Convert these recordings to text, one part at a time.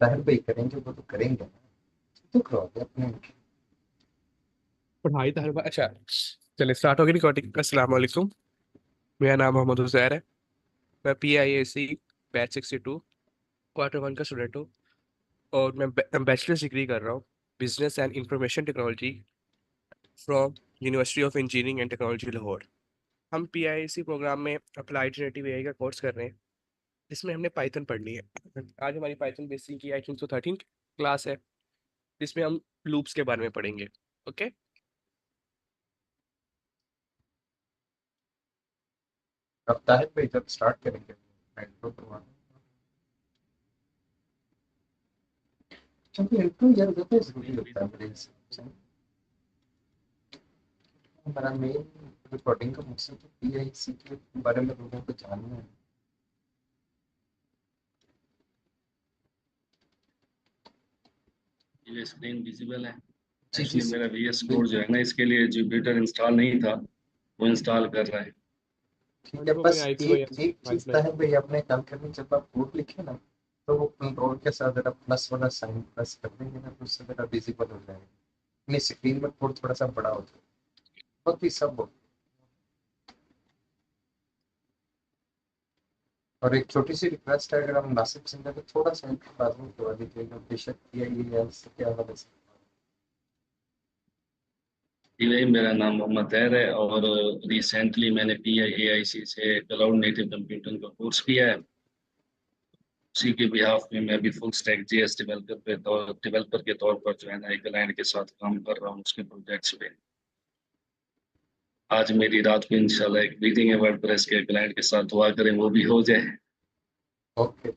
ताहिर भाई करेंगे वो तो करेंगे ना। तो करवाओगे अपने। पढ़ाई तो हर बार अच्छा। चलिए स्टार्ट हो गई रिकॉर्डिंग। अस्सलाम वालेकुम। मेरा नाम मोहम्मद उजैर है। मैं PIAC बैच 62 क्वार्टर 1 का स्टूडेंट हूँ। और मैं बैचलर्स डिग्री कर रहा हूँ business and information technology from university of engineering and technology Lahore. हम PIAC प्रोग्राम में अप्लाइड जनरेटिव एआई का कोर्स कर रहे हैं। इसमें हमने पाइथन पढ़नी है। आज हमारी पाइथन बेसिक की आई थिंक तो 13 क्लास है, जिसमें हम लूप्स के बारे में पढ़ेंगे। ओके। अब ताहिर भाई जब स्टार्ट करेंगे इंट्रो करवाना। क्योंकि इंट्रो यार ज्यादा जरूरी लगता है मेरे हिसाब से। हमारा मेन रिकॉर्डिंग का मकसद तो पीआईसी के बारे में लोगों को जानना है। ये स्क्रीन विजिबल है। जी जी एक्चुअली सर। मेरा VS कोड जो बिल्कुल। है ना, इसके लिए जुपिटर इंस्टॉल नहीं था, वो इंस्टॉल कर रहा है। ठीक है देखो अपने बस आईपी को एक यहाँ एक फाइल चीज बनाई। ताहिर भाई अपने काम करने जब आप कोड लिखे ना, तो वो कंट्रोल के साथ जरा प्लस वाला साइन प्रेस कर देंगे ना, तो उससे जरा विजिबल हो जाएगा। अपनी स्क्रीन में कोड थोड़ा सा बड़ा हो जाएगा। बाकी सब हो। और एक छोटी सी रिक्वेस्ट है, अगर हम नासिक सिंह को थोड़ा सा इंट्रो लाजमी करवा दीजिएगा, बेशक ये से क्या वाले से। जी भाई, मेरा नाम मोहम्मद तैर है और रिसेंटली मैंने PIAIC से क्लाउड नेटिव कंप्यूटिंग का कोर्स किया है। उसी के बिहाफ में मैं भी फुल स्टैक JS डेवलपर के तौर पर जो है ना, एक क्लाइंट के साथ काम कर रहा हूँ उसके प्रोजेक्ट्स पे। आज मेरी रात को इंशाल्लाह एक मीटिंग है वर्डप्रेस के क्लाइंट के साथ, दुआ करें वो भी हो जाए। ओके।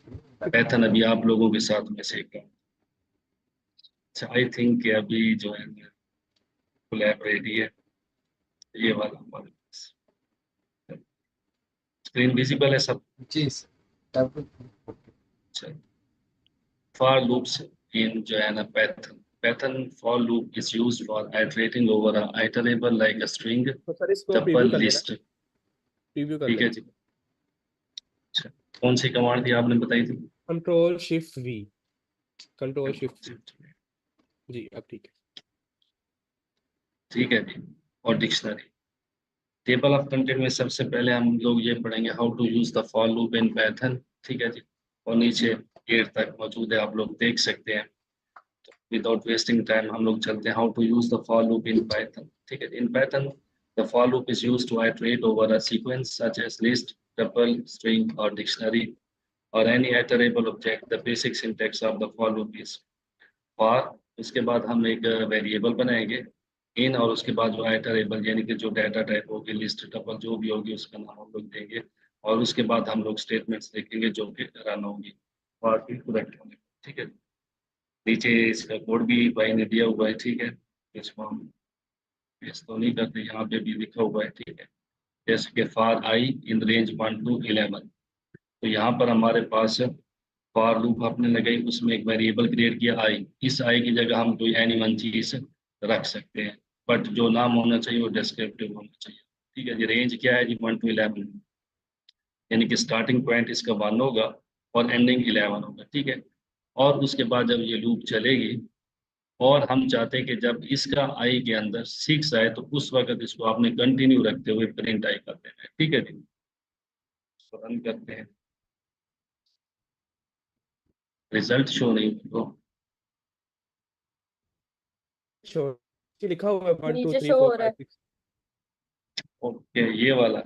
पैथन अभी आप लोगों के साथ में सीख रहा हूँ। अच्छा, आई थिंक कि अभी जो है कोलैब रेडी है, ये वाला हमारे पास स्क्रीन विजिबल है सब। जी सर। फॉर लूप्स इन जो है ना Python, for loop is used for iterating over a iterable like a string तो सर इसको प्रीव्यू टपल कर लेना। लिस्ट। प्रीव्यू कर ठीक है लेना। जी। अच्छा, कौन सी कमांड थी आपने बताई थी? Control Shift V। Control Shift V। Control-Shift-V। जी अब ठीक है। ठीक है जी। और डिक्शनरी टेबल ऑफ कंटेंट में सबसे पहले हम लोग ये पढ़ेंगे how to use the for loop in Python. ठीक है जी। और नीचे 8 तक मौजूद है, आप लोग देख सकते हैं। विदाउट वेस्टिंग टाइम हम लोग चलते हैं how to use the for loop in Python. ठीक है, in Python the for loop is used to iterate over a sequence such as list, tuple, string और डिक्शनरी और any iterable object. The basic syntax of the for loop is for, उसके बाद हम एक variable बनाएंगे इन, और उसके बाद जो आइटरेबल यानी कि जो डाटा टाइप होगी, लिस्ट, टपल जो भी होगी उसका नाम हम लोग देंगे। और उसके बाद हम लोग स्टेटमेंट्स देखेंगे जो कि रन होंगी और फिर करेक्ट होंगे। ठीक है, नीचे इसका कोड भी भाई ने दिया हुआ है। ठीक है, इसको हम पेस्ट तो नहीं करते, यहाँ पे भी लिखा हुआ है। ठीक है, जैसे कि for I in range 1 to 11। तो यहाँ पर हमारे पास फॉर लूप आपने लगाई, उसमें एक वेरिएबल क्रिएट किया आई। इस आई की जगह हम कोई एनी वन चीज रख सकते हैं, बट जो नाम होना चाहिए वो डिस्क्रिप्टिव होना चाहिए। ठीक है जी। रेंज क्या है जी? 1 to 11, यानी कि स्टार्टिंग पॉइंट इसका 1 होगा और एंडिंग 11 होगा। ठीक है, और उसके बाद जब ये लूप चलेगी और हम चाहते हैं कि जब इसका आई के अंदर 6 आए तो उस वक्त इसको आपने कंटिन्यू रखते हुए प्रिंट आई कर देना है। ठीक है जी। तो रन करते हैं, रिजल्ट शो नहीं हो। शो लिखा हुआ है वन टू नीचे थ्री शो फोर हो रहा फाइव है। सिक्स ओके, ये वाला,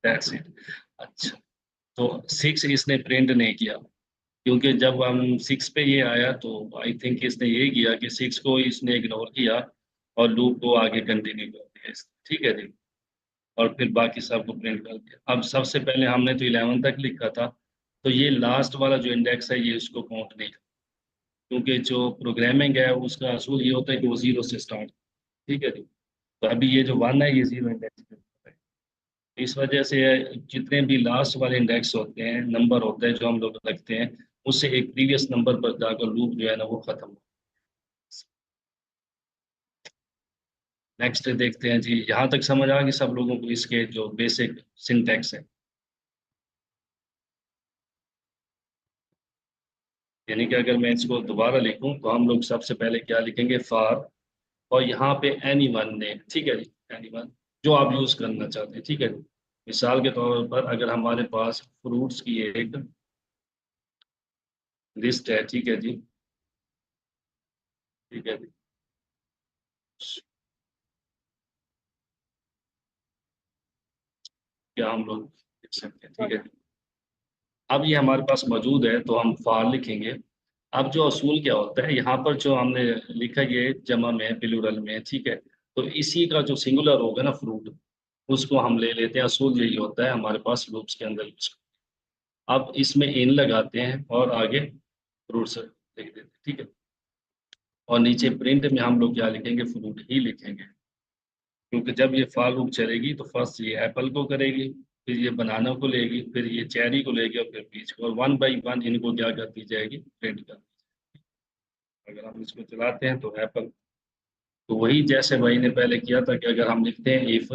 दैट्स इट। अच्छा, तो 6 इसने प्रिंट नहीं किया, क्योंकि जब हम 6 पे ये आया तो आई थिंक इसने ये किया कि 6 को इसने इग्नोर किया और लूप को आगे कंटिन्यू कर दिया ठीक है जी। और फिर बाकी सबको प्रिंट कर दिया। अब सबसे पहले हमने तो 11 तक लिखा था, तो ये लास्ट वाला जो इंडेक्स है ये उसको काउंट नहीं, क्योंकि जो प्रोग्रामिंग है उसका असूल ये होता है कि वो 0 से स्टार्ट। ठीक है जी। तो अभी ये जो 1 है ये 0 इंडेक्स पे होता है। इस वजह से जितने भी लास्ट वाले इंडेक्स होते हैं, नंबर होते हैं जो हम लोग रखते हैं, उससे एक प्रीवियस नंबर पर जाकर लूप जो है ना वो खत्म हो। नेक्स्ट देखते हैं जी, यहाँ तक समझ आ गई सब लोगों को इसके जो बेसिक सिंटैक्स है? यानी कि अगर मैं इसको दोबारा लिखूं तो हम लोग सबसे पहले क्या लिखेंगे, फॉर, और यहाँ पे एनीवन नेम, ठीक है जी, एनीवन जो आप यूज करना चाहते हैं, ठीक है जी। मिसाल के तौर पर अगर हमारे पास फ्रूट्स की एक लिस्ट है, ठीक है जी, ठीक है जी, क्या हम लोग लिख सकते हैं, ठीक है जी। अब ये हमारे पास मौजूद है तो हम फॉर लिखेंगे। अब जो असूल क्या होता है, यहाँ पर जो हमने लिखा ये जमा में प्लूरल में, ठीक है, तो इसी का जो सिंगुलर होगा ना फ्रूट, उसको हम ले लेते हैं, असूल यही होता है हमारे पास लूप्स के अंदर। अब इसमें इन लगाते हैं और आगे फ्रूट्स लिख देते हैं, ठीक है, और नीचे प्रिंट में हम लोग क्या लिखेंगे, फ्रूट ही लिखेंगे, क्योंकि जब ये फॉर लूप चलेगी तो फर्स्ट ये एप्पल को करेगी, फिर ये बनाना को लेगी, फिर ये चेरी को लेगी और फिर पीच को, और वन बाई वन इनको क्या करती जाएगी, प्रिंट कर। अगर हम इसको चलाते हैं तो एप्पल, तो वही जैसे भाई ने पहले किया था कि अगर हम लिखते हैं इफ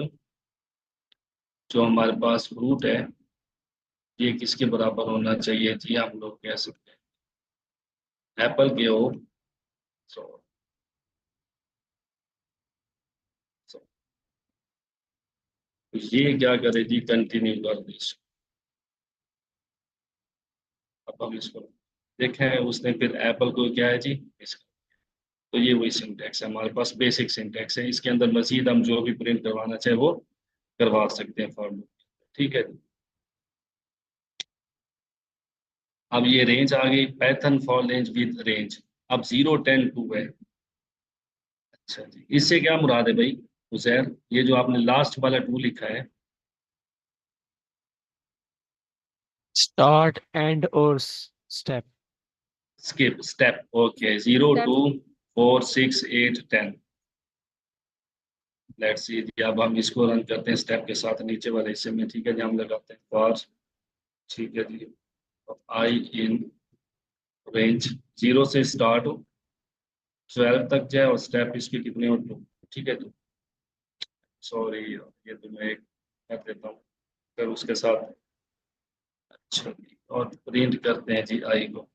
जो हमारे पास फ्रूट है ये किसके बराबर होना चाहिए जी, हम लोग कह सकते हैं एप्पल के हो, सो ये क्या करे जी, कंटिन्यू कर दे इसको। अब हम इसको देखें, उसने फिर एप्पल को क्या है जी, इसका, तो ये वही सिंटैक्स है हमारे पास, बेसिक सिंटैक्स है, इसके अंदर मजीद हम जो भी प्रिंट करवाना चाहे वो करवा सकते हैं फॉर लूप, ठीक है। अब ये रेंज आ गई, Python for range with range, अब 0 10 2 है। अच्छा जी, इससे क्या मुराद है भाई उजैर, ये जो आपने लास्ट वाला 2 लिखा है, स्टार्ट एंड और step. Skip step, okay, 0 Step. 2 4 6 8 10। Let's see, अब हम इसको रन करते हैं स्टेप के साथ नीचे वाले हिस्से में, ठीक है जी, हम लगाते हैं फॉर, ठीक है जी, आई इन रेंज 0 से स्टार्ट हो 12 तक जाए और स्टेप इसके कितने हो 2, ठीक है जी। सॉरी ये तो मैं एक कर देता हूँ फिर उसके साथ। अच्छा जी, और प्रिंट करते हैं जी आई को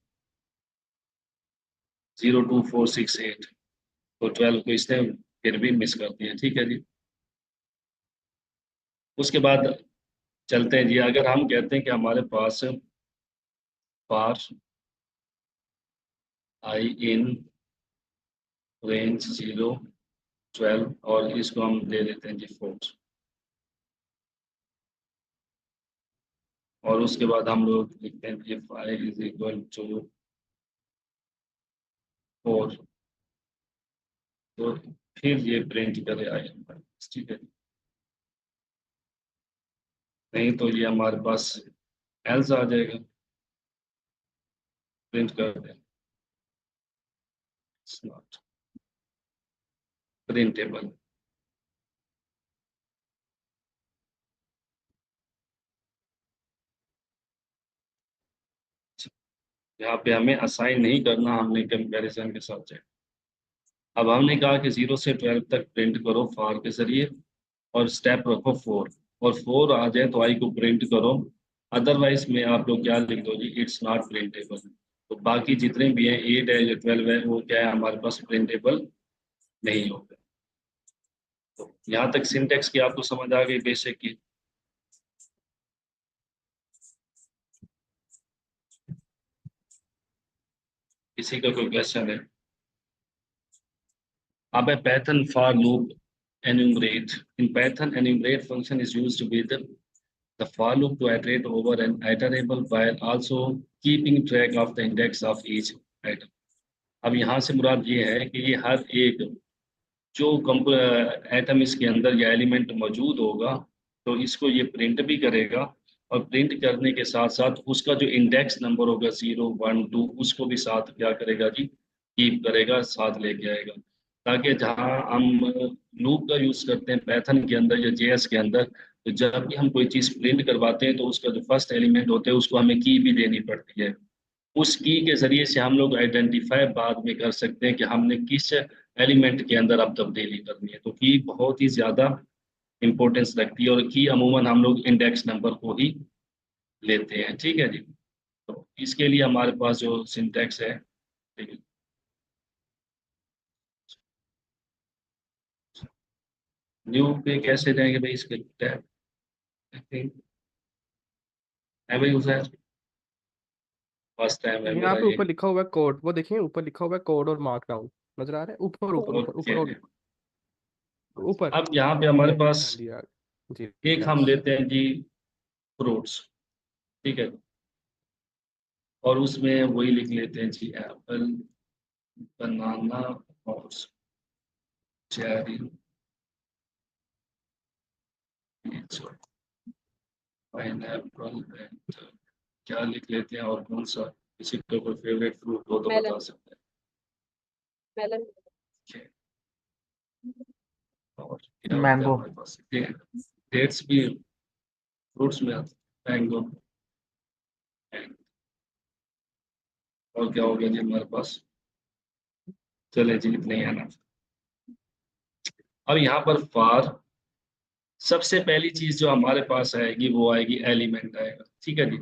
0 2 4 6 8, तो 12 को इसने फिर भी मिस कर दिया, ठीक है जी। उसके बाद चलते हैं जी, अगर हम कहते हैं कि हमारे पास फॉर आई इन रेंज 0 12 और इसको हम दे देते हैं जी 4, और उसके बाद हम लोग लिखते हैं if i is equal to 4, तो फिर ये प्रिंट करे आई, ठीक है, नहीं तो ये हमारे पास एल्स आ जाएगा, प्रिंट कर दें इट्स नॉट प्रिंटेबल। यहाँ पे हमें असाइन नहीं करना, हमने कंपैरिजन के साथ चेक। अब हमने कहा कि 0 से 12 तक प्रिंट करो फॉर के जरिए और स्टेप रखो 4, और 4 आ जाए तो आई को प्रिंट करो, अदरवाइज में आप लोग क्या लिख दो जी, इट्स नॉट प्रिंटेबल। तो बाकी जितने भी हैं 8 है या 12 है वो क्या है हमारे पास प्रिंटेबल नहीं होगा। तो यहाँ तक सिंटेक्स की आपको समझ आ गई बेसिक की। किसी का कोई क्वेश्चन है? अब है Python for loop enumerate. In Python, enumerate function is used with the for loop to iterate over an iterable while also keeping track of the index of each item. अब यहाँ से मुराद ये है कि ये हर एक जो आइटम इसके अंदर या एलिमेंट मौजूद होगा तो इसको ये प्रिंट भी करेगा, और प्रिंट करने के साथ साथ उसका जो इंडेक्स नंबर होगा 0 1 2 उसको भी साथ क्या करेगा जी, कीप करेगा, साथ लेके आएगा, ताकि जहाँ हम लूप का यूज करते हैं पैथन के अंदर या जेएस के अंदर, तो जब भी हम कोई चीज प्रिंट करवाते हैं तो उसका जो फर्स्ट एलिमेंट होता है उसको हमें की भी देनी पड़ती है। उस की के जरिए से हम लोग आइडेंटिफाई बाद में कर सकते हैं कि हमने किस एलिमेंट के अंदर अब तब्दीली करनी है। तो की बहुत ही ज्यादा इंपॉर्टेंस रखती है, और की अमूमन हम लोग इंडेक्स नंबर को ही लेते हैं, ठीक है जी। तो इसके लिए हमारे पास जो सिंटैक्स है, ठीक है, न्यू पे कैसे जाएंगे भाई, इसके टैब आई थिंक है भाई उसे फर्स्ट टाइम है यहाँ मेरा पे ये। ऊपर लिखा हुआ है कोड, वो देखिए ऊपर लिखा हुआ है कोड और मार्कडाउन, नजर आ रहा है? ऊपर ऊपर ऊपर ओके, ऊपर और ऊपर। अब यहाँ पे हमारे पास हाँ जी यार, जी एक हम यस। लेते हैं जी फ्रूट्स, ठीक है, और उसमें वही लिख लेते हैं जी एप्पल, बनाना और चेरी, पाइनएप्पल, क्या लिख लेते हैं और कौन सा, किसी का कोई फेवरेट फ्रूट हो तो बता सकते मेलन। हैं। और क्या होता है मैंगो। हमारे पास, डेट्स भी फ्रूट्स में आते हैं, मैंगो, और क्या हो गया जी हमारे पास, चले जी इतने ही है ना। अब यहाँ पर फॉर सबसे पहली चीज जो हमारे पास आएगी वो आएगी एलिमेंट आएगा, ठीक है जी,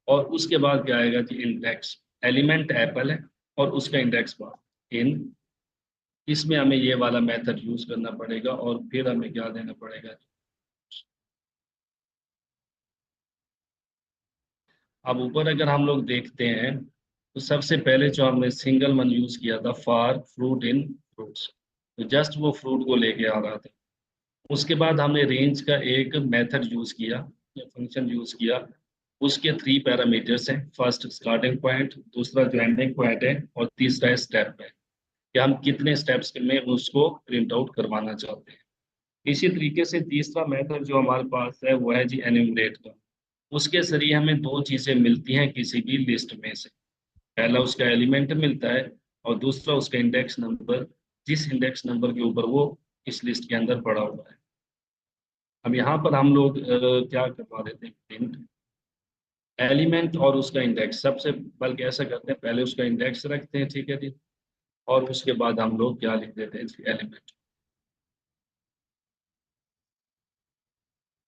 और उसके बाद क्या आएगा जी इंडेक्स। एलिमेंट एप्पल है और उसका इंडेक्स बार इन, इसमें हमें ये वाला मेथड यूज करना पड़ेगा और फिर हमें क्या देना पड़ेगा। अब ऊपर अगर हम लोग देखते हैं तो सबसे पहले जो हमने सिंगल वन यूज किया था फॉर फ्रूट इन फ्रूट्स, तो जस्ट वो फ्रूट को लेके आ रहा था। उसके बाद हमने रेंज का एक मेथड यूज किया या फंक्शन यूज किया, उसके 3 पैरामीटर्स हैं, फर्स्ट स्टार्टिंग पॉइंट, दूसरा जो एंडिंग पॉइंट है, और तीसरा स्टेप है कि हम कितने स्टेप्स में उसको प्रिंट आउट करवाना चाहते हैं। इसी तरीके से तीसरा मेथड जो हमारे पास है वो है जी एन्यूमरेट का। उसके जरिए हमें दो चीजें मिलती हैं किसी भी लिस्ट में से, पहला उसका एलिमेंट मिलता है और दूसरा उसका इंडेक्स नंबर, जिस इंडेक्स नंबर के ऊपर वो इस लिस्ट के अंदर पड़ा हुआ है। अब यहाँ पर हम लोग क्या करवा देते हैं, प्रिंट एलिमेंट और उसका इंडेक्स, सबसे बल्कि ऐसा करते हैं पहले उसका इंडेक्स रखते हैं, ठीक है जी, और उसके बाद हम लोग क्या लिख देते हैं एलिमेंट।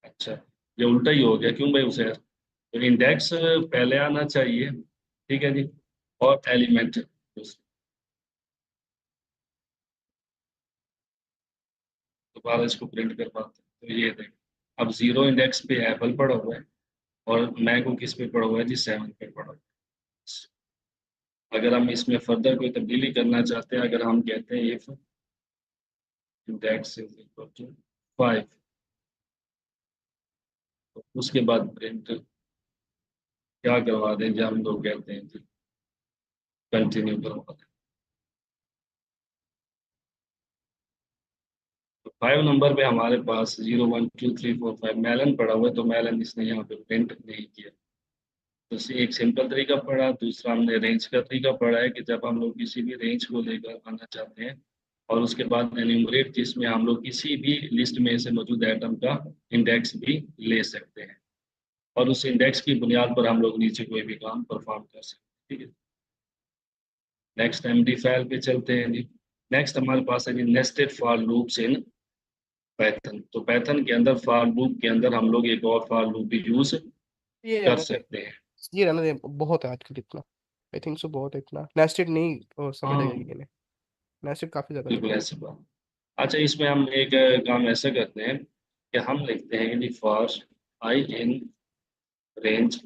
अच्छा, ये उल्टा ही हो गया, क्यों भाई उसे, तो इंडेक्स पहले आना चाहिए, ठीक है जी, और एलिमेंट दोबारा इसको प्रिंट कर पाते हैं। तो ये देख, अब 0 इंडेक्स पे एप्पल पड़ा हुआ है और मैंगो किस पे पड़ा हुआ है जी, 7 पे पड़ा हुआ है। अगर हम इसमें फर्दर कोई तब्दीली करना चाहते हैं, अगर हम कहते हैं if index is equal to 5, तो उसके बाद प्रिंट क्या करवा दें जब हम लोग कहते हैं जी कंटिन्यू करवा दें। तो 5 नंबर पे हमारे पास 0 1 2 3 4 5 मेलन पड़ा हुआ है, तो मेलन इसने यहाँ पे प्रिंट नहीं किया। तो एक सिंपल तरीका पड़ा, दूसरा हमने रेंज का तरीका पढ़ा है कि जब हम लोग किसी भी रेंज को लेकर आना चाहते हैं और उसके बाद एन्यूमरेट, जिसमें हम लोग किसी भी लिस्ट में से मौजूद आइटम का इंडेक्स भी ले सकते हैं और उस इंडेक्स की बुनियाद पर हम लोग नीचे कोई भी काम परफॉर्म कर सकते हैं, ठीक है। नेक्स्ट एमडी फाइल पे चलते हैं जी। नेक्स्ट हमारे पास है जी nested for loops in Python. तो पाइथन के अंदर फॉर लूप के अंदर हम लोग एक और फॉर लूप भी यूज ये कर रहने दे, सकते हैं। ये रहने दे, बहुत है आजकल इतना। आई थिंक सो बहुत है इतना, नेस्टेड नहीं समझ हाँ, आएगी इन्हें, नेस्टेड काफी ज्यादा बिल्कुल चलता है। ऐसी बात। अच्छा, इसमें हम एक काम ऐसा करते हैं कि हम लिखते हैं कि for I in range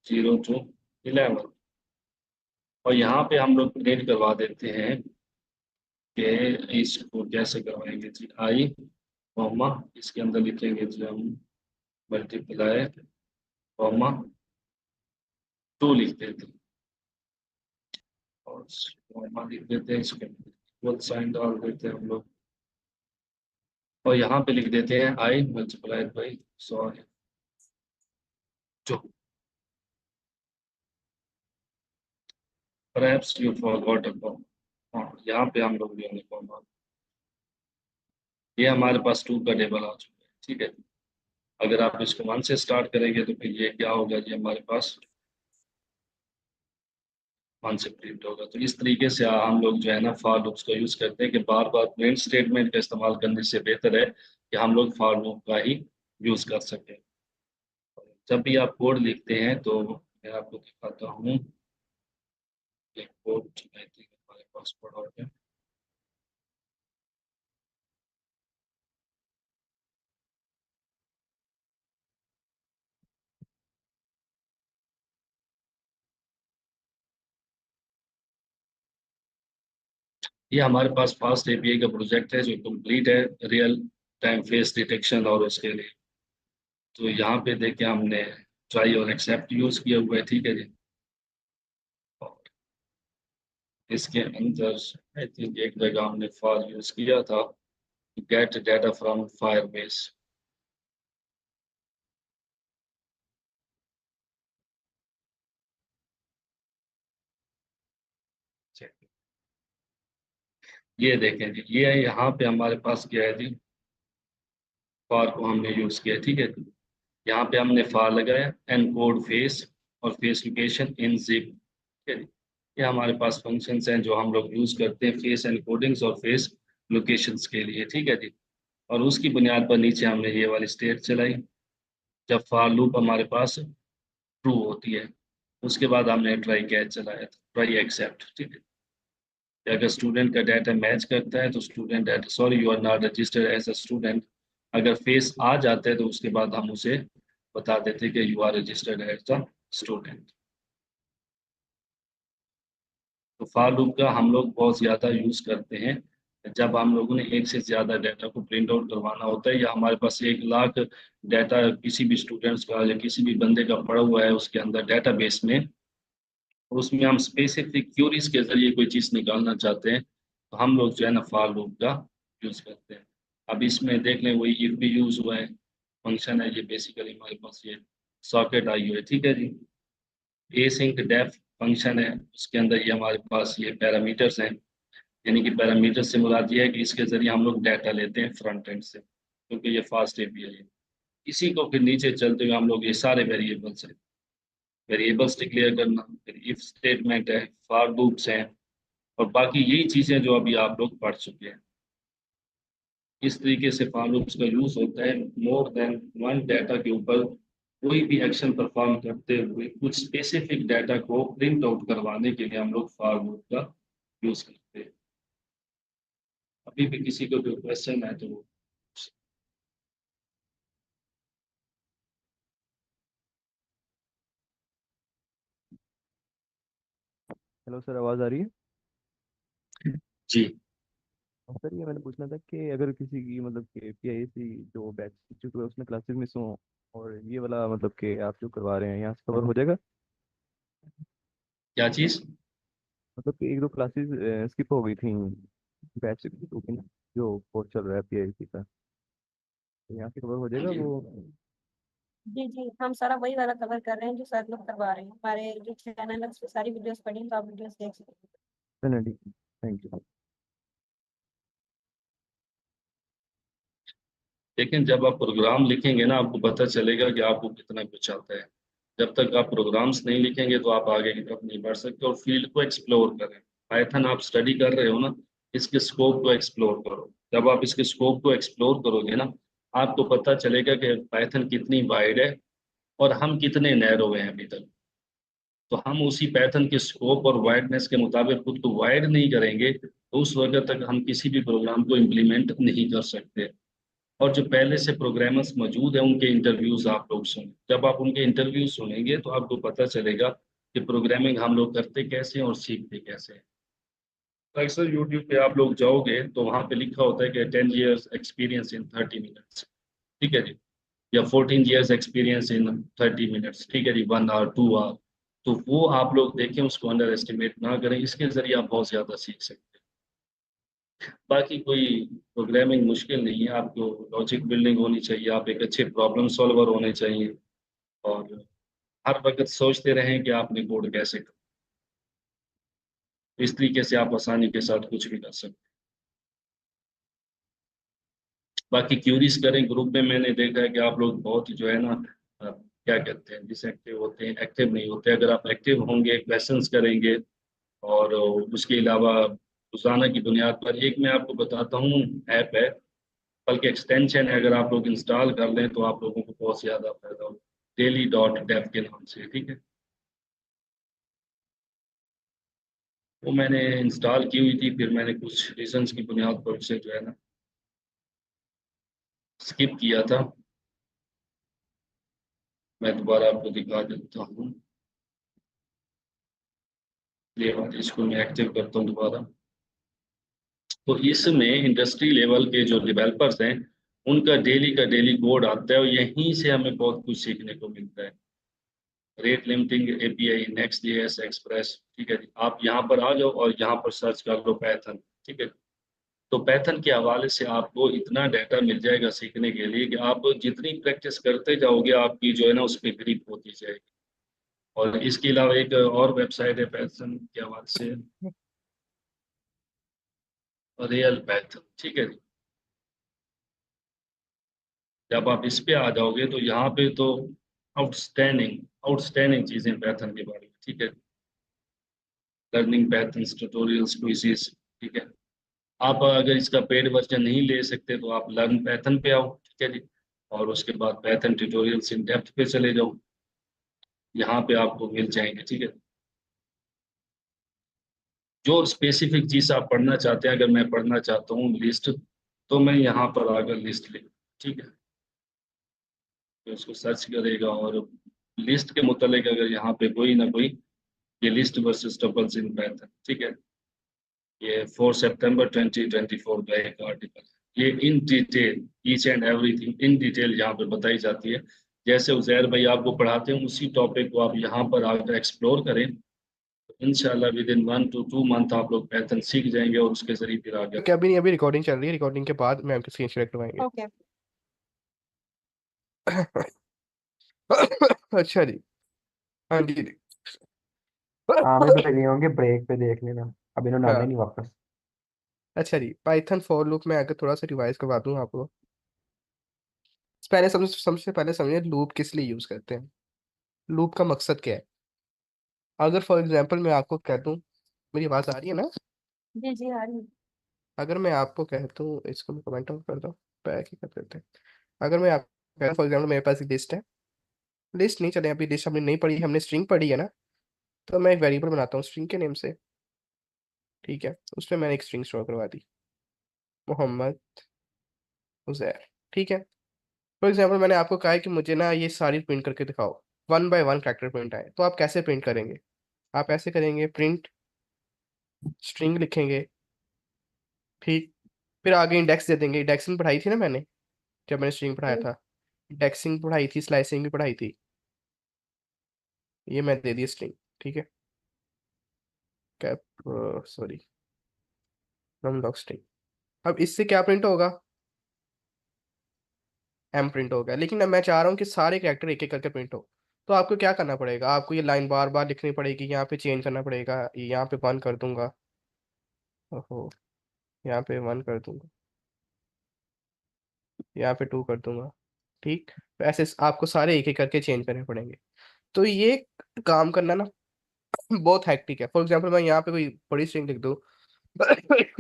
0 to 11, और यहाँ पे हम लोग प्रिंट करवा देते हैं कि इसको कैसे करवाएंगे जी, आई कॉमा, इसके अंदर लिखेंगे जी हम मल्टीप्लाई कॉमा 2 लिख देते हैं और कॉमा लिख देते हैं, इसके अंदर साइन डाल देते हैं हम लोग, और यहाँ पे लिख देते हैं आई मल्टीप्लाइड बाई, सॉरी जो, perhaps you forgot about, हाँ यहाँ पे हम लोग लेने कॉमा, ये हमारे पास 2 का टेबल आ चुका है, ठीक है। अगर आप इसको 1 से स्टार्ट करेंगे तो फिर ये क्या होगा जी, हमारे पास 1 से प्रिंट होगा। तो इस तरीके से हम लोग जो है ना फॉर लूप्स का यूज करते हैं कि बार बार प्रिंट स्टेटमेंट का इस्तेमाल करने से बेहतर है कि हम लोग फॉर लूप का ही यूज कर सकें। जब भी आप कोड लिखते हैं तो मैं आपको दिखाता हूँ, एक कोड आई थिंक हमारे पास पड़ा हुआ है। ये हमारे पास फास्ट एपीआई का प्रोजेक्ट है जो कंप्लीट है रियल टाइम फेस डिटेक्शन और उसके लिए। तो यहाँ पे देखिए हमने ट्राई और एक्सेप्ट यूज किया हुआ है, ठीक है जी। और इसके अंदर आई थिंक एक जगह हमने फॉर यूज किया था, गेट डाटा फ्रॉम फायरबेस। ये देखें जी, ये यहाँ पे हमारे पास क्या है जी, फॉर को हमने यूज किया, ठीक है जी। यहाँ पे हमने फॉर लगाया एनकोड फेस और फेस लोकेशन इन जिप, ठीक है जी। ये हमारे पास फंक्शंस हैं जो हम लोग यूज करते हैं फेस एनकोडिंग्स और फेस लोकेशंस के लिए, ठीक है जी। और उसकी बुनियाद पर नीचे हमने ये वाली स्टेट चलाई, जब फॉर लूप हमारे पास ट्रू होती है। उसके बाद हमने ट्राई कैच चलाया, ट्राई एक्सेप्ट, ठीक है। अगर स्टूडेंट का डाटा मैच करता है तो student data, sorry you are not registered as a student, अगर फेस आ जाता है तो उसके बाद हम उसे बता देते हैं कि you are registered as a student. तो फॉर लूप का हम लोग बहुत ज़्यादा यूज़ करते हैं जब हम लोगों ने एक से ज़्यादा डाटा को प्रिंट आउट करवाना होता है, या हमारे पास 1 लाख डाटा किसी भी स्टूडेंट्स का या किसी भी बंदे का पड़ा हुआ है उसके अंदर डेटाबेस में, और उसमें हम स्पेसिफिक क्यूरीज के जरिए कोई चीज़ निकालना चाहते हैं तो हम लोग जो है ना फॉर लूप का यूज़ करते हैं। अब इसमें देख लें वही इफ भी यूज़ हुआ है, फंक्शन है ये बेसिकली हमारे पास ये सॉकेट आई हुई है, ठीक है जी। एसिंक डेफ फंक्शन है, उसके अंदर ये हमारे पास ये पैरामीटर्स हैं, यानी कि पैरामीटर से मुराद ये है कि इसके जरिए हम लोग डाटा लेते हैं फ्रंट एंड से, क्योंकि ये फास्ट एपीआई है। इसी को फिर नीचे चलते हुए हम लोग ये सारे वेरिएबल्स हैं, वेरिएबल्स डिक्लेयर करना, फिर इफ स्टेटमेंट है, फॉर लूप्स हैं, और बाकी यही चीज़ें जो अभी आप लोग पढ़ चुके हैं। इस तरीके से फॉर लूप्स का यूज होता है मोर देन वन डाटा के ऊपर कोई भी एक्शन परफॉर्म करते हुए कुछ स्पेसिफिक डाटा को प्रिंट आउट करवाने के लिए हम लोग फॉर लूप का यूज करते हैं। अभी भी किसी को कोई क्वेश्चन है तो हेलो सर, आवाज़ आ रही है? जी। सर ये मैंने पूछना था कि अगर किसी की मतलब कि पीआईसी जो बैच इंस्टीट्यूट है उसमें क्लासेस मिस हो और ये वाला मतलब कि आप जो करवा रहे हैं यहाँ से कवर हो जाएगा? क्या चीज़? मतलब कि 1-2 क्लासेस स्किप हो गई थी बैच से जो कोर्स चल रहा है पीआईसी का, तो यहाँ से कवर हो हाँ जाएगा जी। वो? जी जी, हम सारा वही वाला कवर कर रहे हैं जो सर लोग करवा रहे हैं। हमारे जो चैनल है उस पर सारी वीडियोस पड़ी हैं, तो आप वीडियोस देख सकते हैं। चलिए ठीक, थैंक यू। लेकिन जब आप प्रोग्राम लिखेंगे ना आपको पता चलेगा कि आपको कितना कुछ आता है। जब तक आप प्रोग्राम्स नहीं लिखेंगे तो आप आगे की तरफ नहीं बढ़ सकते। और फील्ड को एक्सप्लोर करें, पाइथन आप स्टडी कर रहे हो ना, इसके स्कोप को एक्सप्लोर करो। जब आप इसके स्कोप को एक्सप्लोर करोगे ना आपको पता चलेगा कि पाइथन कितनी वाइड है और हम कितने नैरो हैं अभी तक। तो हम उसी पैथन के स्कोप और वाइडनेस के मुताबिक खुद को वाइड नहीं करेंगे तो उस वक्त तक हम किसी भी प्रोग्राम को इम्प्लीमेंट नहीं कर सकते। और जो पहले से प्रोग्रामर्स मौजूद हैं उनके इंटरव्यूज आप लोग सुने, जब आप उनके इंटरव्यूज सुनेंगे तो आपको पता चलेगा कि प्रोग्रामिंग हम लोग करते कैसे हैं और सीखते कैसे हैं। तो अक्सर यूट्यूब पे आप लोग जाओगे तो वहाँ पे लिखा होता है कि 10 years एक्सपीरियंस इन 30 minutes, ठीक है जी, या 14 years एक्सपीरियंस इन 30 minutes, ठीक है जी, 1 hour 2 hour। तो वो आप लोग देखें, उसको अंडर एस्टिमेट ना करें, इसके जरिए आप बहुत ज़्यादा सीख सकते हैं। बाकी कोई प्रोग्रामिंग मुश्किल नहीं है, आपको लॉजिक बिल्डिंग होनी चाहिए, आप एक अच्छे प्रॉब्लम सॉल्वर होने चाहिए, और हर वक्त सोचते रहें कि आपने कोड कैसे कर, इस तरीके से आप आसानी के साथ कुछ भी कर सकते हैं। बाकी क्यूरीज करें ग्रुप में, मैंने देखा है कि आप लोग बहुत जो है ना क्या कहते हैं, डिसएक्टिव होते हैं, एक्टिव नहीं होते। अगर आप एक्टिव होंगे, क्वेश्चंस करेंगे, और उसके अलावा रोजाना की बुनियाद पर एक मैं आपको बताता हूँ ऐप है, बल्कि एक्सटेंशन है, अगर आप लोग इंस्टॉल कर लें तो आप लोगों को बहुत ज़्यादा फायदा हो, daily.dev के नाम से, ठीक है। वो मैंने इंस्टॉल की हुई थी, फिर मैंने कुछ रीजंस की बुनियाद पर उसे जो है ना स्किप किया था। मैं दोबारा आपको दिखा देता हूँ। ये वाले इसको मैं एक्टिव करता हूँ दोबारा। तो इसमें इंडस्ट्री लेवल के जो डेवलपर्स हैं उनका डेली कोड आता है और यहीं से हमें बहुत कुछ सीखने को मिलता है। Rate limiting API, next JS, express, ठीक है जी। आप यहाँ पर आ जाओ और यहाँ पर सर्च कर लो पैथन, ठीक है। तो पैथन के हवाले से आपको इतना डाटा मिल जाएगा सीखने के लिए कि आप जितनी प्रैक्टिस करते जाओगे आपकी जो है ना उस पर ग्रिप होती जाएगी। और इसके अलावा एक और वेबसाइट है पैथन के हवाले से, रियल पैथन, ठीक है जी। जब आप इस पे आ जाओगे तो यहाँ पे तो आउटस्टैंडिंग आउटस्टैंडिंग चीजें पैथन के बारे में, ठीक है। लर्निंग पैथन्स, ट्यूटोरियल्स, क्विज़ेस, ठीक है। आप अगर इसका पेड वर्जन नहीं ले सकते तो आप लर्न पैथन पे आओ, ठीक है जी। और उसके बाद पैथन ट्यूटोरियल्स इन डेप्थ पे चले जाओ, यहाँ पे आपको मिल जाएंगे, ठीक है। जो स्पेसिफिक चीज आप पढ़ना चाहते हैं, अगर मैं पढ़ना चाहता हूँ लिस्ट, तो मैं यहाँ पर आकर लिस्ट लिख, ठीक है। तो उसको सर्च करेगा और लिस्ट के मुतालिक अगर यहाँ पे कोई ना कोई, ये लिस्ट वर्सेस टपल्स इन पैथन, ठीक है। ये 4 सितंबर 2024 का एक आर्टिकल है। ये in detail each and everything in detail यहाँ पे बताई जाती है। जैसे उजैर भाई आपको पढ़ाते हैं उसी टॉपिक को आप यहाँ पर आकर एक्सप्लोर करें, तो इंशाल्लाह विद इन 1 to 2 मंथ आप लोग पैथन सीख जाएंगे और उसके जरिए फिर आगे। क्या अभी नहीं, अभी रिकॉर्डिंग चल रही है, रिकॉर्डिंग के बाद मैम के स्क्रीन शेयर करवाएंगे। ओके। अच्छा जी, हाँ जी जी। आमिर भाई गए होंगे ब्रेक पे, देख लेना, अब इन्होंने आना ही हाँ नहीं वापस। अच्छा जी, पाइथन फॉर लूप में अगर थोड़ा सा रिवाइज करवा दूं आपको। पहले सबसे पहले समझिए लूप किस लिए यूज करते हैं, लूप का मकसद क्या है। अगर फॉर एग्जांपल मैं आपको कह दूं, मेरी आवाज आ रही है ना? जी जी आ रही है। अगर मैं आपको कह दूं, इसको मैं कमेंट आउट कर दूं, बैक ही कर देते हैं। अगर मैं आपको कह दूं फॉर एग्जांपल मेरे पास एक लिस्ट है, लिस्ट नहीं चले, अभी लिस्ट हमने नहीं पढ़ी, हमने स्ट्रिंग पढ़ी है ना। तो मैं एक वेरिएबल बनाता हूँ स्ट्रिंग के नेम से, ठीक है। उसमें मैंने एक स्ट्रिंग स्टोर करवा दी, मोहम्मद उजैर, ठीक है। फॉर एग्जाम्पल मैंने आपको कहा है कि मुझे ना ये सारी प्रिंट करके दिखाओ, 1 by 1 कैरेक्टर प्रिंट आए, तो आप कैसे प्रिंट करेंगे? आप ऐसे करेंगे, प्रिंट स्ट्रिंग लिखेंगे, ठीक। फिर आगे इंडेक्स दे देंगे, इंडेक्सिंग पढ़ाई थी ना मैंने, जब मैंने स्ट्रिंग पढ़ाया जी था। इंडेक्सिंग पढ़ाई थी, स्लाइसिंग भी पढ़ाई थी। ये मैं दे दी स्ट्रिंग, ठीक है। कैप, सॉरी, नम डॉक स्ट्रिंग। अब इससे क्या प्रिंट होगा? एम प्रिंट हो गया। लेकिन अब मैं चाह रहा हूँ कि सारे कैरेक्टर एक एक करके प्रिंट हो। तो आपको क्या करना पड़ेगा? आपको ये लाइन बार बार लिखनी पड़ेगी, यहाँ पे चेंज करना पड़ेगा, यहाँ पे 1 कर दूंगा, ओहो, यहाँ पे 1 कर दूंगा, यहाँ पे 2 कर दूंगा, ठीक। तो ऐसे आपको सारे एक एक करके चेंज करने पड़ेंगे। तो ये काम करना ना बहुत हैक्टिक है। फॉर एग्जाम्पल मैं यहाँ पे कोई बड़ी स्ट्रिंग लिख दूँ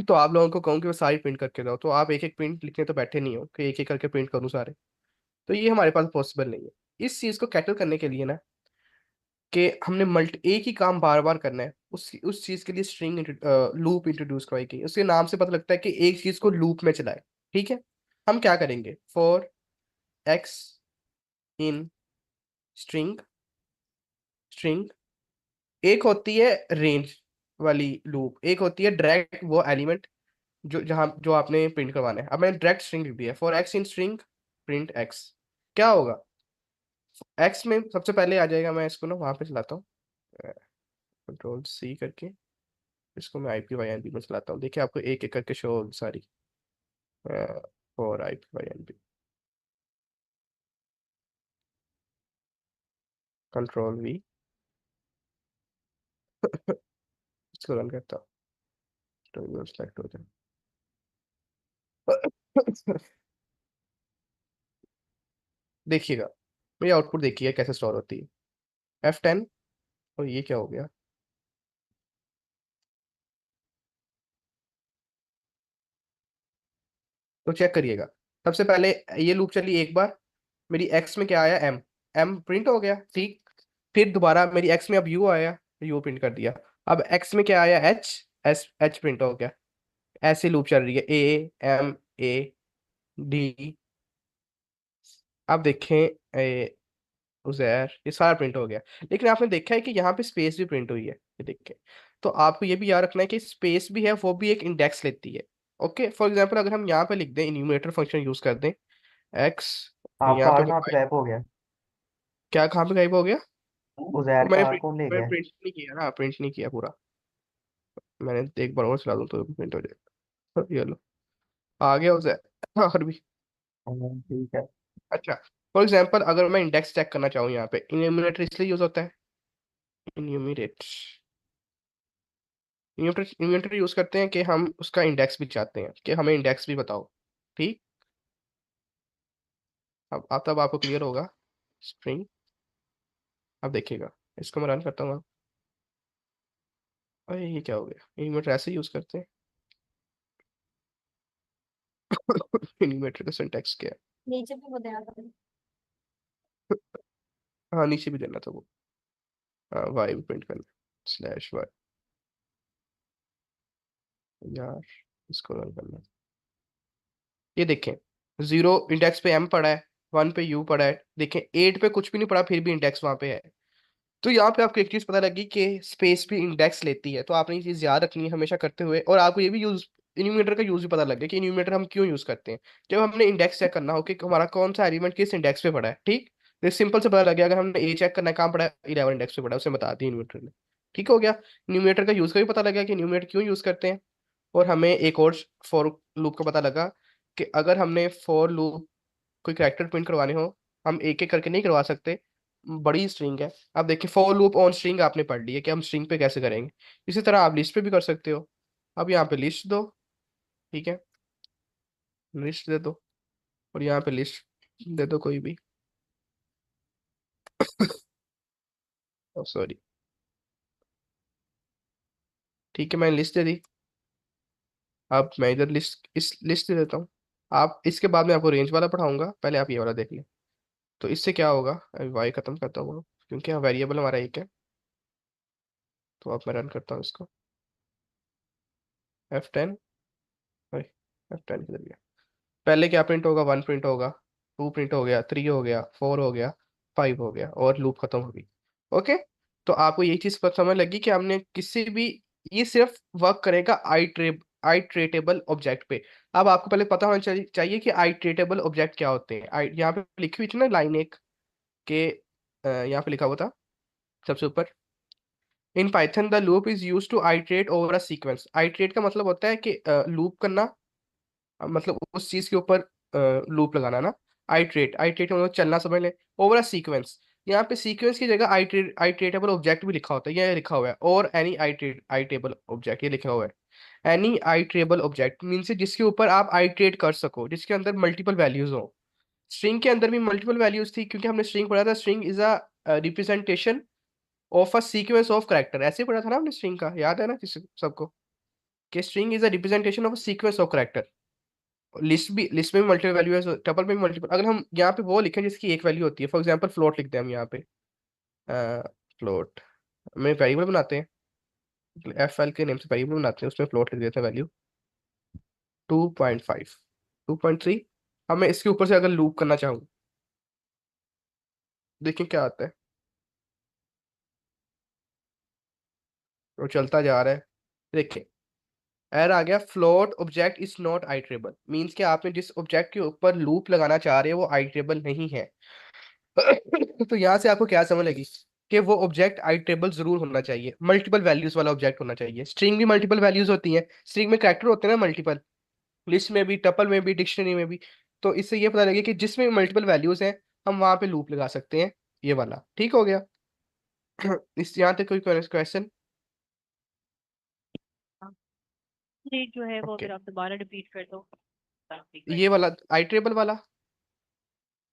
तो आप लोगों को कहूँ कि वो सारी प्रिंट करके दो, तो आप एक एक प्रिंट लिखने तो बैठे नहीं हो कि एक एक करके प्रिंट करूँ सारे। तो ये हमारे पास पॉसिबल नहीं है। इस चीज़ को कैटल करने के लिए ना, कि हमने मल्टी एक ही काम बार बार करना है, उस चीज के लिए स्ट्रिंग लूप इंट्रोड्यूस करवाई गई। उसके नाम से पता लगता है कि एक चीज को लूप में चलाए, ठीक है। हम क्या करेंगे, for x in string, string एक होती है रेंज वाली लूप, एक होती है डायरेक्ट वो एलिमेंट जो आपने प्रिंट करवाना है। अब मैंने डायरेक्ट स्ट्रिंग लिख दिया, for x in string print x. क्या होगा? एक्स में सबसे पहले आ जाएगा, मैं इसको ना वहां पे चलाता हूँ, Ctrl+C करके इसको मैं IPYNB में चलाता हूँ। देखिए आपको एक एक करके शो होगी सारी, फॉर IPYNB, Ctrl+V, इसको रन करता हूँ तो ये सेलेक्ट हो जाए। देखिएगा मेरी आउटपुट, देखिए कैसे स्टोर होती है, F10। और ये क्या हो गया? तो चेक करिएगा, सबसे पहले ये लूप चली एक बार, मेरी एक्स में क्या आया, एम, एम प्रिंट हो गया, ठीक। फिर दोबारा मेरी एक्स में अब यू आया, यू प्रिंट कर दिया। अब एक्स में क्या आया, एच, एच प्रिंट हो गया, ऐसे लूप चल रही है, ए एम ए डी। अब देखें उजैर, ये सारा प्रिंट हो गया। लेकिन आपने देखा है कि यहाँ पे स्पेस भी प्रिंट हुई है, ये देखें। तो आपको ये भी याद रखना है कि स्पेस भी है, वो भी एक इंडेक्स लेती है। ओके, फॉर एग्जांपल अगर हम यहाँ पे लिख दें, इन्यूमरेटर फंक्शन यूज कर दें, एक्स, आपका यहाँ पे आर कोई कहाँ पे गायब हो गया? क्या कहाँ पे गायब हो गया? वो उजैर का आर कौन ले मैंने गया? प्रिंट नहीं किया ना, प्रिंट नहीं किया पूरा। मैंने एक बार और चला दूँ तो प्रिंट हो जाएगा। ये लो, आ गया उसे। हाँ, और भी। ठीक है। अच्छा, फॉर एग्जांपल अगर मैं इंडेक्स चेक करना चाहूँ, यहाँ पे इन्यूमरेटर इसलिए यूज होता है, इन्यूमरेट, इन्यूमरेटर यूज करते हैं कि हम उसका इंडेक्स भी चाहते हैं कि हमें इंडेक्स भी बताओ। ठीक, अब तब आपको क्लियर होगा स्ट्रिंग। अब देखिएगा, इसको मैं रन करता हूँ। अरे ये क्या हो गया, इन्यूमरेटर ऐसे यूज करते हैं। इन्यूमरेटर का सिंटैक्स क्या नीचे भी वो देना था। है? हाँ, नीचे भी देना था वो, हाँ, वाई भी प्रिंट करना, स्लैश वाई। यार, इसको रन करना। ये देखें, 0 इंडेक्स पे एम पड़ा है, 1 पे यू पड़ा है, देखें 8 पे कुछ भी नहीं पड़ा, फिर भी इंडेक्स वहां पे है। तो यहाँ पे आपको एक चीज पता लगी कि स्पेस भी इंडेक्स लेती है। तो आपने ये चीज याद रखनी है हमेशा करते हुए। और आपको ये भी यूज, इन्यूमरेटर का यूज भी पता लग गया कि इन्यूमरेटर हम क्यों यूज करते हैं। जब हमने इंडेक्स चेक करना हो कि हमारा कौन सा एलिमेंट किस इंडेक्स पे पड़ा है, ठीक, तो सिंपल से पता लग गया। अगर हमने ए चेक करना है कहाँ पड़ा है, 11 इंडेक्स पे पड़ा है, उसे बता दी इन्यूमरेटर ने। ठीक हो गया, इन्यूमरेटर का यूज का भी पता लग गया कि इन्यूमरेटर क्यों यूज करते हैं। और हमें एक और फॉर लूप का पता लगा कि अगर हमने फॉर लूप कोई कैरेक्टर प्रिंट करवाने हो, हम एक एक करके नहीं करवा सकते, बड़ी स्ट्रिंग है। अब देखिए, फॉर लूप ऑन स्ट्रिंग आपने पढ़ ली है कि हम स्ट्रिंग पे कैसे करेंगे। इसी तरह आप लिस्ट पे भी कर सकते हो। अब यहाँ पे लिस्ट दो, ठीक है, लिस्ट दे दो, और यहाँ पे लिस्ट दे दो कोई भी। सॉरी, ठीक है, मैंने लिस्ट दे दी। अब मैं इधर लिस्ट, इस लिस्ट दे देता हूँ। आप इसके बाद में आपको रेंज वाला पढ़ाऊंगा, पहले आप ये वाला देख लें। तो इससे क्या होगा, अभी वाई खत्म करता हूँ क्योंकि यहाँ वेरिएबल हमारा एक है। तो अब मैं रन करता हूँ इसको, F10, F10 किधर गया? पहले क्या प्रिंट होगा, 1 प्रिंट होगा, 2 प्रिंट हो गया, 3 हो गया, 4 हो गया, 5 हो गया, और लूप खत्म हो गई। ओके, तो आपको यही चीज पर समझ लगी कि हमने किसी भी, ये सिर्फ वर्क करेगा आइट्रेटेबल ऑब्जेक्ट पे। अब आपको पहले पता होना चाहिए कि आइट्रेटेबल ऑब्जेक्ट क्या होते हैं। यहाँ पे लिखी हुई थी ना लाइन एक के, यहाँ पे लिखा हुआ था सबसे ऊपर, in Python the loop is use to iterate over a sequence. Iterate का मतलब होता है कि लूप करना, मतलब उस चीज के ऊपर लूप लगाना ना। आइट्रेट, आइट्रेट मतलब चलना, समझ लें। ओवर अ सीक्वेंस, यहाँ पे सीक्वेंस की जगह आइट्रेटेबल ऑब्जेक्ट भी लिखा होता है, ये लिखा हुआ है, और एनी आइटेबल ऑब्जेक्ट, ये लिखा हुआ है। एनी आइट्रेबल ऑब्जेक्ट मीन्स जिसके ऊपर आप आइट्रेट कर सको, जिसके अंदर मल्टीपल वैल्यूज हो। स्ट्रिंग के अंदर भी मल्टीपल वैल्यूज थी, क्योंकि हमने स्ट्रिंग पढ़ा था, string is a representation of a sequence of character, ऐसे पढ़ा था ना हमने स्ट्रिंग का, याद है ना किसी सबको, कि string is a representation of a sequence of character. List में भी मल्टीपल वैल्यू है, टपल में भी मल्टीपल। अगर हम यहाँ पे वो लिखें जिसकी एक वैल्यू होती है, फॉर एग्जांपल फ्लोट लिखते हैं हम यहाँ पे, फ्लोट में वेरिएबल बनाते हैं, एफ एल के नेम से वेरिएबल बनाते हैं, उसमें फ्लोट लिख देते हैं वैल्यू 2.5, 2.3। अब मैं इसके ऊपर से अगर लूप करना चाहूँ, देखिए क्या आता है, वो चलता जा रहा है। देखिए, एरर आ गया, float object is not iterable, means कि आपने जिस ऑब्जेक्ट के ऊपर लूप लगाना चाह रहे हो वो आइटरेबल नहीं है। तो यहाँ से आपको क्या समझ लगी कि वो ऑब्जेक्ट आइटरेबल जरूर होना चाहिए, मल्टीपल वैल्यूज वाला ऑब्जेक्ट होना चाहिए। स्ट्रिंग भी मल्टीपल वैल्यूज होती हैं, स्ट्रिंग में कैरेक्टर होते हैं ना मल्टीपल, लिस्ट में भी, टपल में भी, डिक्शनरी में भी। तो इससे ये पता लगे कि जिसमें मल्टीपल वैल्यूज हैं हम वहां पे लूप लगा सकते हैं, ये वाला। ठीक हो गया? इस यहाँ तक कोई क्वेश्चन? जी जो है वो ओके, अगर आप दोबारा रिपीट कर दो काफी ये वाला आइटरेबल वाला।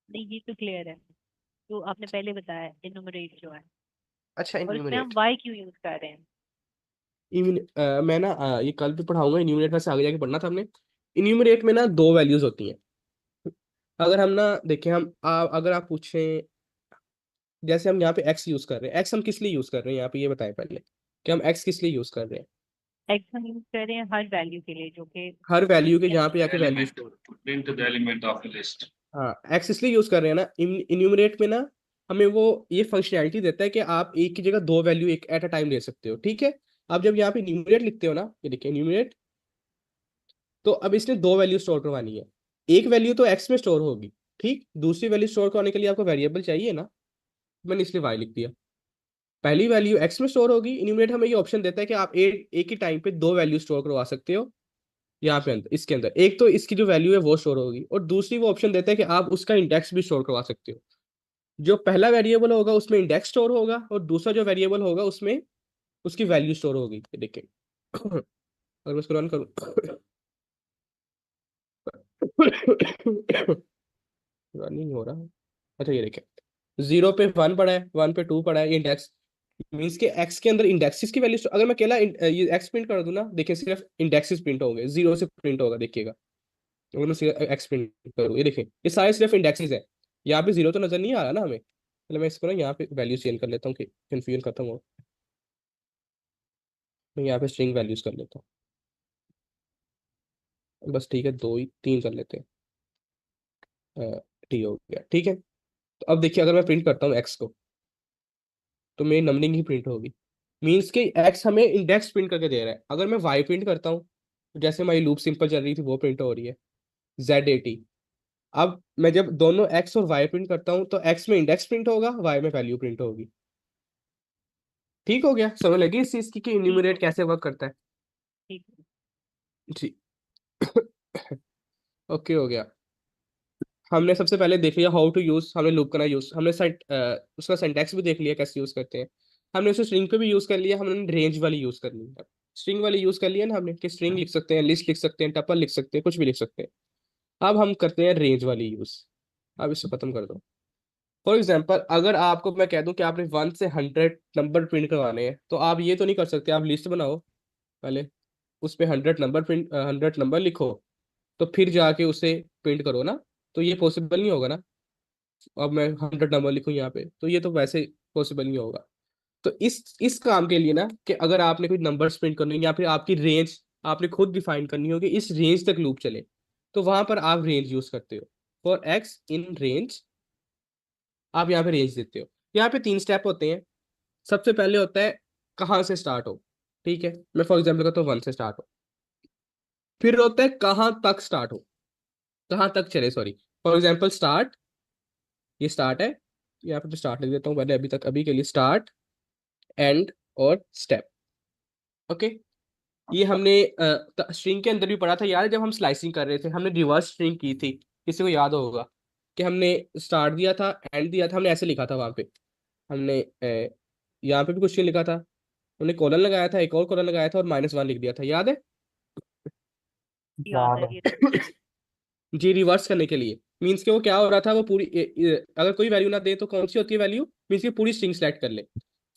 नहीं ये तो क्लियर है, जो आपने पहले बताया इनुमरेट जो है, अच्छा, और इसमें हम इन्यूमरेट, वाई क्यों यूज कर रहे हैं? मैं ना ये कल भी पढ़ाऊंगा, इन्यूमरेट में से आगे जाके पढ़ना था हमने। इन्यूमरेट में ना दो वैल्यूज होती हैं। अगर हम ना देखें, अगर आप पूछें, जैसे हम यहाँ पे एक्स यूज कर रहे हैं, एक्स हम किस लिए यूज कर रहे हैं यहाँ पे, ये बताएं पहले। कि हम x किस लिए यूज कर रहे हैं, एक्स हम यूज कर रहे हैं हर वैल्यू के लिए जो कि हर वैल्यू के जहाँ पे जाके value element to print the element of the list. हाँ x इसलिए यूज कर रहे हैं ना, इन्यूमरेट में ना हमें वो ये फंक्शनैलिटी देता है कि आप एक की जगह दो वैल्यू एक एट अ टाइम ले सकते हो, ठीक है। अब जब यहाँ पे न्यूमरेट लिखते हो ना, ये देखिए न्यूमरेट, तो अब इसने दो वैल्यू स्टोर करवानी है, एक वैल्यू तो x में स्टोर होगी, ठीक, दूसरी वैल्यू स्टोर करने के लिए आपको वेरिएबल चाहिए ना, मैंने इसलिए y लिख दिया। पहली वैल्यू x में स्टोर होगी, इन्यूमरेट हमें ये ऑप्शन देता है कि आप एक ही टाइम पे दो वैल्यू स्टोर करवा सकते हो यहाँ पे अंदर, इसके अंदर एक तो इसकी जो वैल्यू है वो स्टोर होगी, और दूसरी वो ऑप्शन देता है कि आप उसका इंडेक्स भी स्टोर करवा सकते हो। जो पहला वेरिएबल होगा उसमें इंडेक्स स्टोर होगा, और दूसरा जो वेरिएबल होगा उसमें उसकी वैल्यू स्टोर होगी। ये देखिए अगर मैं इसको रन करूँ रन नहीं हो रहा, अच्छा ये देखिए 0 पे 1 पड़ा है, 1 पे 2 पड़ा है, ये इंडेक्स मीन्स के x के अंदर इंडेक्सेस की वैल्यू, अगर मैं अकेला ये x प्रिंट कर दूं ना, देखिए सिर्फ इंडेक्सेस प्रिंट होंगे, 0 से प्रिंट होगा, देखिएगा अगर मैं सिर्फ x प्रिंट करूँ, ये देखिए ये सारे सिर्फ इंडेक्सेस है, यहाँ पे 0 तो नजर नहीं आ रहा ना हमें, चलो मैं इसको ना यहाँ पे वैल्यू चेंज कर लेता हूँ कि कंफ्यूजन खत्म हो। मैं यहाँ पे स्ट्रिंग वैल्यूज कर लेता हूँ, बस ठीक है, दो ही तीन कर लेते हैं, ठीक हो गया, ठीक है। तो अब देखिए अगर मैं प्रिंट करता हूँ x को, तो मेरी नंबरिंग ही प्रिंट होगी, मीन्स के x हमें इंडेक्स प्रिंट करके दे रहा है। अगर मैं y प्रिंट करता हूँ, तो जैसे हमारी लूप सिंपल चल रही थी वो प्रिंट हो रही है Z80। अब मैं जब दोनों x और y प्रिंट करता हूँ, तो x में इंडेक्स प्रिंट होगा, y में वैल्यू प्रिंट होगी। ठीक हो गया, समझ लगी इस चीज की कि इन्यूमरेट कैसे वर्क करता है। ठीक है। जी ओके हो गया। हमने सबसे पहले देख लिया हाउ टू यूज, हमने लूप करना यूज, हमने उसका सिंटैक्स भी देख लिया कैसे यूज करते हैं, हमने उसे स्ट्रिंग पे भी यूज कर लिया, हमने रेंज वाली यूज कर ली है। स्ट्रिंग वाली यूज कर लिया ना हमने, कि स्ट्रिंग लिख सकते हैं, लिस्ट लिख सकते हैं, टपल लिख सकते हैं, कुछ भी लिख सकते हैं। अब हम करते हैं रेंज वाली यूज। अब इसको खत्म कर दो। फॉर एग्जाम्पल अगर आपको मैं कह दूं कि आपने 1 से 100 नंबर प्रिंट करवाने हैं, तो आप ये तो नहीं कर सकते, आप लिस्ट बनाओ पहले, उस पे 100 नंबर लिखो, तो फिर जाके उसे प्रिंट करो ना, तो ये पॉसिबल नहीं होगा ना। अब मैं 100 नंबर लिखूं यहाँ पे, तो ये तो वैसे पॉसिबल नहीं होगा। तो इस काम के लिए ना, कि अगर आपने कोई नंबर प्रिंट करनी है या फिर आपकी रेंज आपने खुद डिफाइन करनी होगी, इस रेंज तक लूप चले, तो वहां पर आप रेंज यूज करते हो। फॉर एक्स इन रेंज, आप यहाँ पे रेंज देते हो। यहाँ पे 3 स्टेप होते हैं। सबसे पहले होता है कहाँ से स्टार्ट हो, ठीक है, मैं फॉर एग्जाम्पल कहता हूँ 1 से स्टार्ट हो। फिर होता है कहाँ तक स्टार्ट हो, कहाँ तक चले, सॉरी, फॉर एग्जाम्पल स्टार्ट, ये स्टार्ट है, यहाँ पे तो स्टार्ट लिख देता हूँ पहले, अभी तक अभी के लिए स्टार्ट, एंड और स्टेप। ओके, ये हमने स्ट्रिंग के अंदर भी पढ़ा था यार, जब हम स्लाइसिंग कर रहे थे, हमने रिवर्स स्ट्रिंग की थी, किसी को याद होगा कि हमने स्टार्ट दिया था, एंड दिया था, हमने ऐसे लिखा था वहां पे, हमने यहाँ पे भी कुछ लिखा था, हमने कॉलन लगाया था, एक और कॉलन लगाया था, और -1 लिख दिया था, याद है याद याद है है। ये तो जी। रिवर्स करने के लिए मीन्स के वो क्या हो रहा था, वो पूरी अगर कोई वैल्यू ना दे तो कौन सी होती है वैल्यू, मीन्स की पूरी स्ट्रिंग सेलेक्ट कर ले।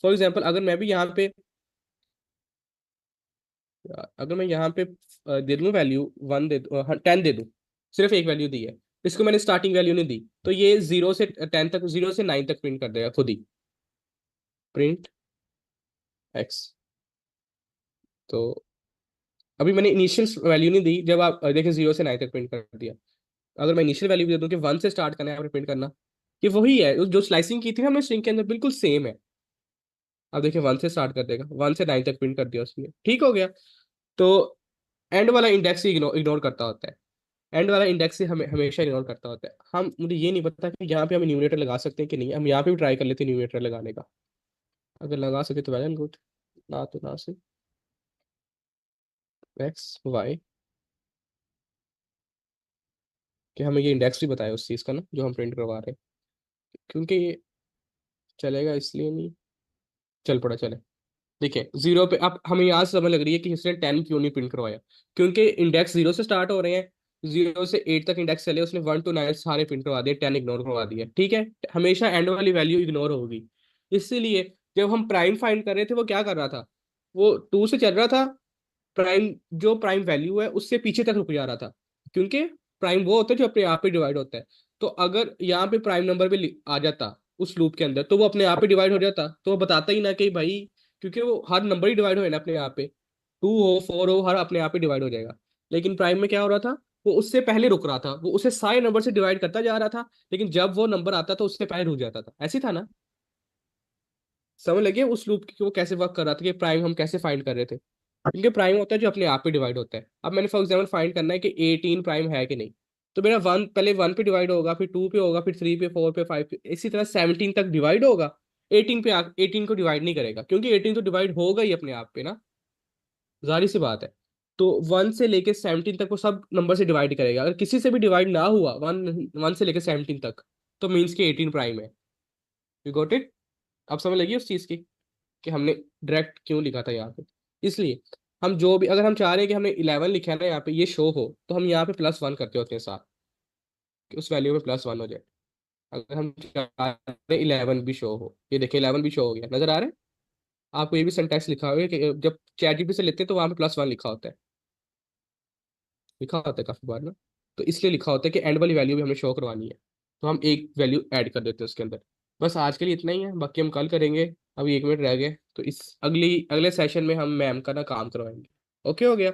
फॉर एग्जाम्पल अगर मैं भी यहाँ पे अगर मैं यहाँ पे दे दूँ वैल्यू 1 दे 10 दे दूँ, सिर्फ एक वैल्यू दी है, इसको मैंने स्टार्टिंग वैल्यू नहीं दी, तो ये 0 से 10 तक, 0 से 9 तक प्रिंट कर देगा खुद ही, प्रिंट एक्स। तो अभी मैंने इनिशियल वैल्यू नहीं दी, जब आप देखें 0 से 9 तक प्रिंट कर दिया। अगर मैं इनिशियल वैल्यू दे दूं कि 1 से स्टार्ट करना है आपने प्रिंट करना, कि वही है जो स्लाइसिंग की थी ना हमने स्ट्रिंग के अंदर, बिल्कुल सेम है। अब देखिए 1 से स्टार्ट कर देगा, 1 से 9 तक प्रिंट कर दिया उसने, ठीक हो गया। तो एंड वाला इंडेक्स ही इग्नोर करता होता है, एंड वाला इंडेक्स ही हमें हमेशा इग्नोर करता होता है। हम, मुझे ये नहीं पता कि यहाँ पे हम न्यूमरेटर लगा सकते हैं कि नहीं, हम यहाँ पे भी ट्राई कर लेते हैं न्यूमरेटर लगाने का, अगर लगा सके तो वेल एंड गुड, ना तो ना से एक्स वाई, कि हमें ये इंडेक्स भी बताए उस चीज़ का ना जो हम प्रिंट करवा रहे हैं, क्योंकि ये चलेगा इसलिए नहीं, चल पड़ा चले। देखिए 0 पे अब हमें यहाँ से समझ लग रही है कि इसने 10 क्यों नहीं प्रिंट करवाया, क्योंकि इंडेक्स 0 से स्टार्ट हो रहे हैं, 0 से 8 तक इंडेक्स चले, उसने 1 to 9 सारे प्रिंट करवा दिए, 10 इग्नोर करवा दिया, ठीक है। हमेशा एंड वाली वैल्यू इग्नोर होगी। इसीलिए जब हम प्राइम फाइंड कर रहे थे, वो क्या कर रहा था, वो 2 से चल रहा था, प्राइम जो प्राइम वैल्यू है उससे पीछे तक रुक जा रहा था, क्योंकि प्राइम वो होता है जो अपने आप पे डिवाइड होता है। तो अगर यहाँ पे प्राइम नंबर भी आ जाता उस लूप के अंदर, तो वो अपने आप पे डिवाइड हो जाता, तो वो बताता ही ना कि भाई, क्योंकि वो हर नंबर ही डिवाइड हो ना अपने आप पे, 2 हो 4 हो, हर अपने आप ही डिवाइड हो जाएगा। लेकिन प्राइम में क्या हो रहा था, वो उससे पहले रुक रहा था, वो उसे सारे नंबर से डिवाइड करता जा रहा था, लेकिन जब वो नंबर आता था उससे पहले रुक जाता था। ऐसी था ना? समझ लगे उस लूप की वो कैसे वर्क कर रहा था, कि प्राइम हम कैसे फाइंड कर रहे थे। क्योंकि प्राइम होता है जो अपने आप पे डिवाइड होता है। अब मैंने फॉर एग्जाम्पल फाइंड करना है कि 18 प्राइम है कि नहीं, तो मेरा 1 पहले 1 पे डिवाइड होगा, फिर 2 पे होगा, फिर 3 पे, 4 पे, 5 पे, इसी तरह 17 तक डिवाइड होगा। 18 पे 18 को डिवाइड नहीं करेगा, क्योंकि 18 तो डिवाइड होगा ही अपने आप पे ना, जाहिर सी बात है। तो 1 से लेके 17 तक वो सब नंबर से डिवाइड करेगा। अगर किसी से भी डिवाइड ना हुआ 1 से लेके 17 तक, तो मीन्स कि 18 प्राइम है। You got it? अब समझ लगी उस चीज की कि हमने डायरेक्ट क्यों लिखा था यहाँ पे। इसलिए हम जो भी, अगर हम चाह रहे हैं कि हमने 11 लिखा है ना यहाँ पे, ये शो हो, तो हम यहाँ पे +1 करते होते हैं साथ, कि उस वैल्यू में +1 हो जाए। अगर हम चाह रहे हैं 11 भी शो हो, ये देखिए 11 भी शो हो गया, नजर आ रहा है आपको? ये भी सिंटैक्स लिखा हुआ है कि जब ChatGPT से लेते हैं तो वहाँ पे +1 लिखा होता है, लिखा होता है काफी बार ना। तो इसलिए लिखा होता है कि एंड वाली वैल्यू भी हमें शो करवानी है, तो हम एक वैल्यू ऐड कर देते हैं उसके अंदर। बस आज के लिए इतना ही है, बाकी हम कल करेंगे। अभी 1 मिनट रह गए, तो इस अगले सेशन में हम मैम का ना काम करवाएंगे। ओके हो गया?